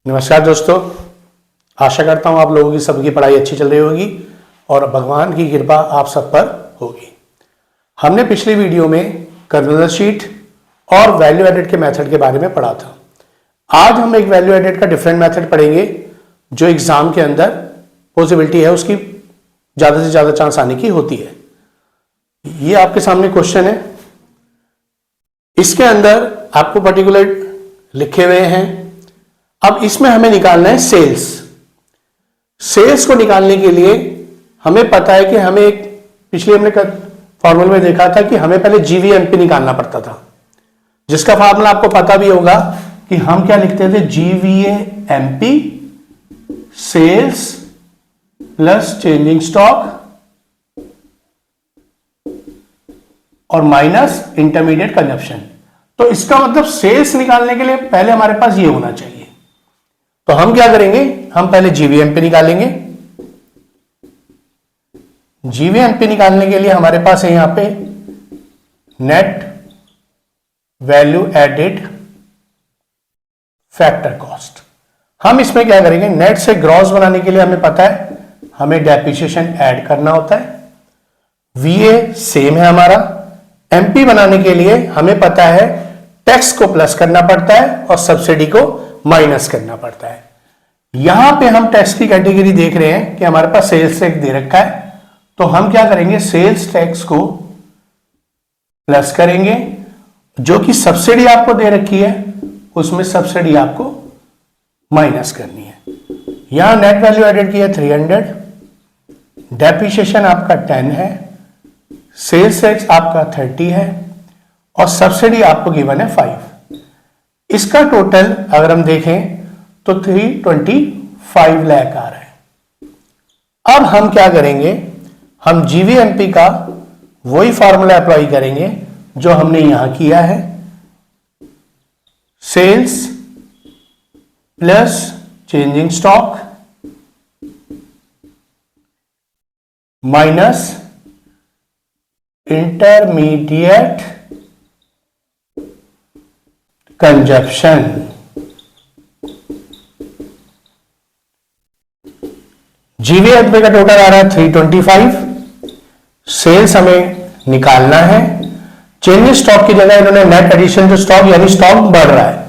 नमस्कार दोस्तों, आशा करता हूँ आप लोगों की सबकी पढ़ाई अच्छी चल रही होगी और भगवान की कृपा आप सब पर होगी। हमने पिछली वीडियो में कन्वर्जन शीट और वैल्यू एडेड के मेथड के बारे में पढ़ा था। आज हम एक वैल्यू एडेड का डिफरेंट मेथड पढ़ेंगे जो एग्जाम के अंदर पॉसिबिलिटी है उसकी ज़्यादा से ज़्यादा चांस आने की होती है। ये आपके सामने क्वेश्चन है, इसके अंदर आपको पर्टिकुलर लिखे हुए हैं। अब इसमें हमें निकालना है सेल्स। सेल्स को निकालने के लिए हमें पता है कि हमें एक पिछले हमने फॉर्मूले में देखा था कि हमें पहले जीवीएमपी निकालना पड़ता था, जिसका फॉर्मूला आपको पता भी होगा कि हम क्या लिखते थे, GVMP sales plus changing stock और माइनस इंटरमीडिएट कंजप्शन। तो इसका मतलब सेल्स निकालने के लिए पहले हमारे पास ये होना चाहिए। तो हम क्या करेंगे, हम पहले जीवीएमपी निकालेंगे। जीवीएमपी निकालने के लिए हमारे पास है यहां पे net value added factor cost. हम इसमें क्या करेंगे, नेट से ग्रॉस बनाने के लिए हमें पता है हमें डेप्रिसिएशन ऐड करना होता है। वीए सेम है हमारा। एमपी बनाने के लिए हमें पता है टैक्स को प्लस करना पड़ता है और सब्सिडी को माइनस करना पड़ता है। यहां पे हम टैक्स की कैटेगरी देख रहे हैं कि हमारे पास सेल्स टैक्स दे रखा है, तो हम क्या करेंगे, सेल्स टैक्स को प्लस करेंगे। जो कि सब्सिडी आपको दे रखी है उसमें सब्सिडी आपको माइनस करनी है। यहां नेट वैल्यू एडेड की है 300, डेप्रिसिएशन आपका 10 है, सेल्स टैक्स आपका 30 है और सब्सिडी आपको गिवन है 5। इसका टोटल अगर हम देखें तो 325 लाख आ रहा है। अब हम क्या करेंगे, हम जीवीएमपी का वही फॉर्मूला अप्लाई करेंगे जो हमने यहां किया है, sales plus changing stock minus intermediate consumption. GVMP का टोटल आ रहा है 325। सेल्स हमें निकालना है। चेंज स्टॉक की जगह इन्होंने नेट एडिशन जो स्टॉक यानी स्टॉक बढ़ रहा है,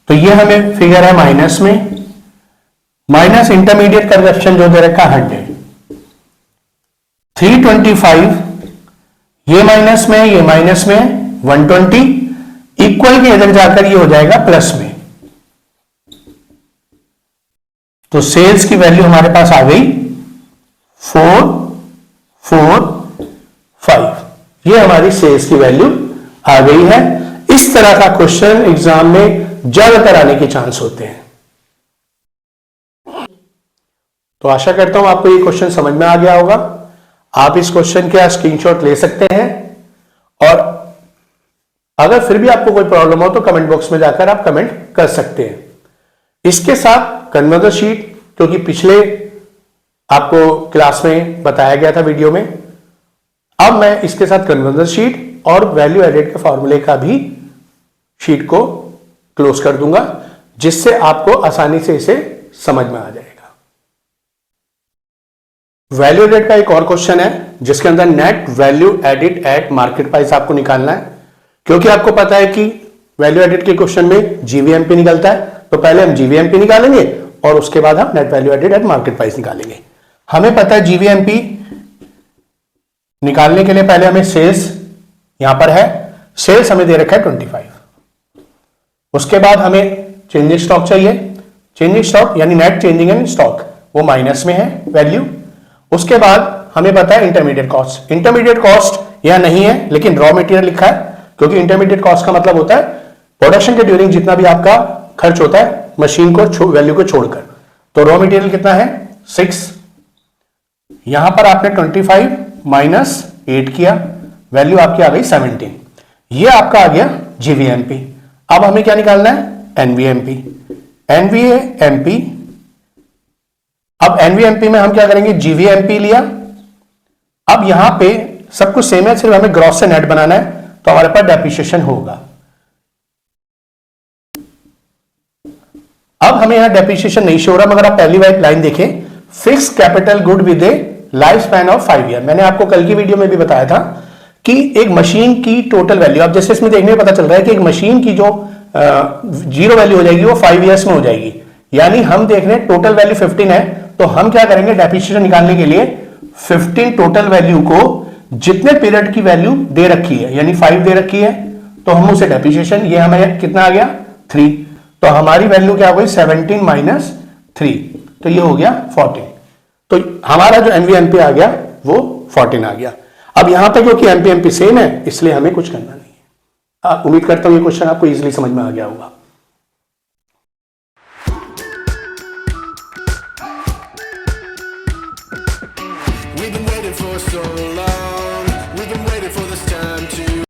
तो ये हमें फिगर है माइनस में, माइनस इंटरमीडिएट कंजप्शन जो दे रखा 100। 325 ये माइनस में, ये माइनस में 120 इक्वल के इधर जाकर ये हो जाएगा प्लस में। तो सेल्स की वैल्यू हमारे पास आ गई 445। ये हमारी सेल्स की वैल्यू आ गई है। इस तरह का क्वेश्चन एग्जाम में ज्यादातर आने के चांस होते हैं। तो आशा करता हूं आपको ये क्वेश्चन समझ में आ गया होगा। आप इस क्वेश्चन का स्क्रीनशॉट ले सकते हैं और अगर फिर भी आपको कोई प्रॉब्लम हो तो कमेंट बॉक्स में जाकर आप कमेंट कर सकते हैं। इसके साथ कन्वर्जन शीट, क्योंकि पिछले आपको क्लास में बताया गया था वीडियो में, अब मैं इसके साथ कन्वर्जन शीट और वैल्यू एडेड के फॉर्मूले का भी शीट को क्लोज कर दूंगा, जिससे आपको आसानी से इसे समझ में आ जाएगा। वैल्यू एडेड का एक और क्वेश्चन है जिसके अंदर net value added at market price आपको निकालना है। क्योंकि आपको पता है कि वैल्यू एडेड के क्वेश्चन में जीवीएमपी निकलता है, तो पहले हम जीवीएमपी निकालेंगे और उसके बाद हम net value added at market price निकालेंगे। हमें पता है जीवीएमपी निकालने के लिए पहले हमें सेल्स यहां पर है, सेल्स हमें दे रखा है 25। उसके बाद हमें चेंजिंग स्टॉक चाहिए। चेंजिंग स्टॉक यानी नेट चेंजिंग इन स्टॉक वो माइनस में है वैल्यू। उसके बाद हमें पता है इंटरमीडिएट कॉस्ट। इंटरमीडिएट कॉस्ट यहां नहीं है लेकिन रॉ मटेरियल लिखा है, क्योंकि इंटरमीडिएट कॉस्ट का मतलब होता है प्रोडक्शन के ड्यूरिंग जितना भी आपका खर्च होता है मशीन को वैल्यू को छोड़कर। तो रॉ मटेरियल कितना है 6। यहां पर आपने 25 माइनस 8 किया, वैल्यू आपकी आ गई 17। ये आपका आ गया जीवीएमपी। अब हमें क्या निकालना है, एनवीएमपी। एनवीएमपी, अब एनवीएमपी में हम क्या करेंगे, जीवीएमपी लिया। अब यहां पे सब कुछ सेम है, सिर्फ हमें ग्रॉस से नेट बनाना है, तो हमारे पास डेप्रिसिएशन होगा। अब हमें यहां डेप्रिसिएशन नहीं शो रहा, मगर आप पहली वाली लाइन देखें, fix capital good with A life span of 5 year. मैंने आपको कल की वीडियो में भी बताया था कि एक मशीन की टोटल वैल्यू, आप जैसे इसमें देखने में पता चल रहा है कि एक मशीन की जो जीरो वैल्यू हो जाएगी वो 5 ईयर्स में हो जाएगी। यानी हम देख रहे हैं टोटल वैल्यू 15 है, तो हम क्या करेंगे, डेप्रिसिएशन निकालने के लिए 15 टोटल वैल्यू को जितने पीरियड की वैल्यू दे रखी है, यानी 5 दे रखी है, तो हम उसे डेप्रिसिएशन, ये हमें कितना आ गया 3, तो हमारी वैल्यू क्या हो गई 17 माइनस 3, तो ये हो गया 14। तो हमारा जो एमवीएमपी आ गया वो 14 आ गया। अब यहां तक क्योंकि एमपीएमपी सेम है इसलिए हमें कुछ करना नहीं है। उम्मीद करता हूं ये क्वेश्चन आपको इजीली समझ में आ गया होगा।